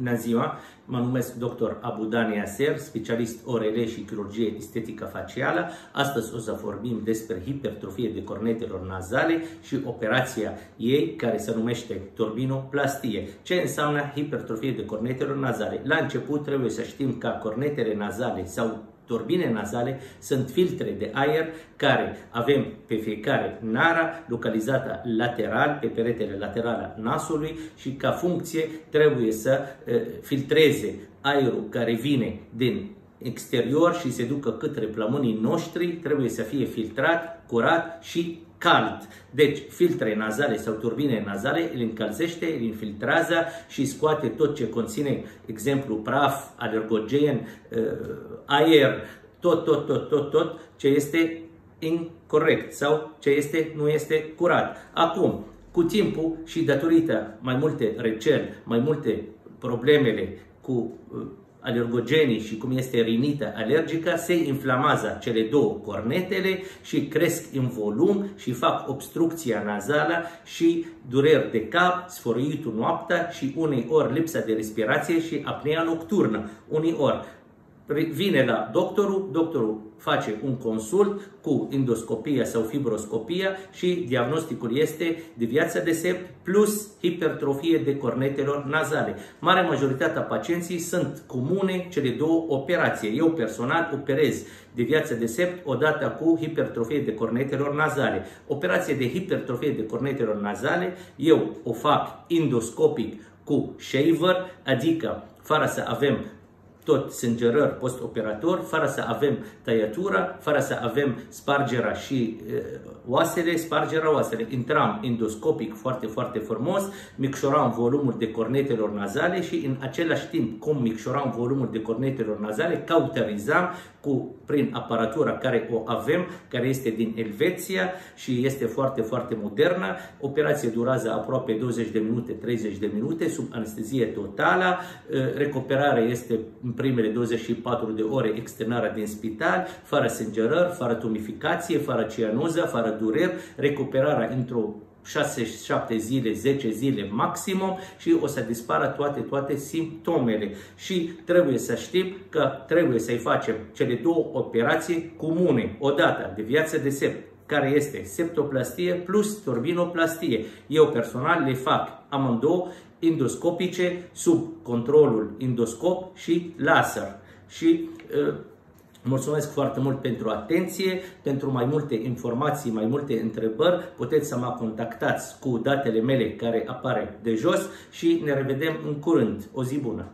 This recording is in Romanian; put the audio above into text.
Bună ziua! Mă numesc Dr. Abudani Aser, specialist ORL și chirurgie estetică facială. Astăzi o să vorbim despre hipertrofie de cornetelor nazale și operația ei, care se numește turbinoplastie. Ce înseamnă hipertrofie de cornetelor nazale? La început trebuie să știm că cornetele nazale sau turbine nazale sunt filtre de aer care avem pe fiecare nară localizată lateral, pe peretele lateral al nasului, și ca funcție trebuie să filtreze aerul care vine din exterior și se ducă către plămânii noștri, trebuie să fie filtrat, curat și cald. Deci, filtre nazale sau turbine nazale îl încălzește, îl infiltrează și scoate tot ce conține, exemplu, praf, alergogen, aer, tot ce este incorrect sau ce nu este curat. Acum, cu timpul și datorită mai multe răceli, mai multe problemele cu alergogenii și cum este rinită alergică, se inflamează cele două cornetele și cresc în volum și fac obstrucția nazală și dureri de cap, sfărăitul noaptea și uneori lipsa de respirație și apnea nocturnă. Uneori vine la doctorul face un consult cu endoscopia sau fibroscopia și diagnosticul este deviația de sept plus hipertrofie de cornetelor nazale. Marea majoritatea pacienții sunt comune cele două operații. Eu personal operez deviația de sept odată cu hipertrofie de cornetelor nazale. Operația de hipertrofie de cornetelor nazale eu o fac endoscopic cu shaver, adică fără să avem tot sângerări post-operator, fără să avem tăiătură, fără să avem spargerea și spargerea oasele. Intram endoscopic foarte frumos, micșoram volumul de cornetelor nazale și în același timp, cum micșoram volumul de cornetelor nazale, cauterizam prin aparatura care o avem, care este din Elveția și este foarte modernă. Operația durează aproape 20 de minute, 30 de minute, sub anestezie totală. Recuperarea este în primele 24 de ore externarea din spital, fără sângerări, fără tumificație, fără cianuză, fără dureri, recuperarea într-o 6-7 zile, 10 zile maximum și o să dispară toate simptomele. Și trebuie să știm că trebuie să-i facem cele două operații comune. Odată, deviația de sept, care este septoplastie plus turbinoplastie. Eu personal le fac amândouă endoscopice sub controlul endoscop și laser. Și mulțumesc foarte mult pentru atenție. Pentru mai multe informații, mai multe întrebări, puteți să mă contactați cu datele mele care apare de jos și ne revedem în curând. O zi bună!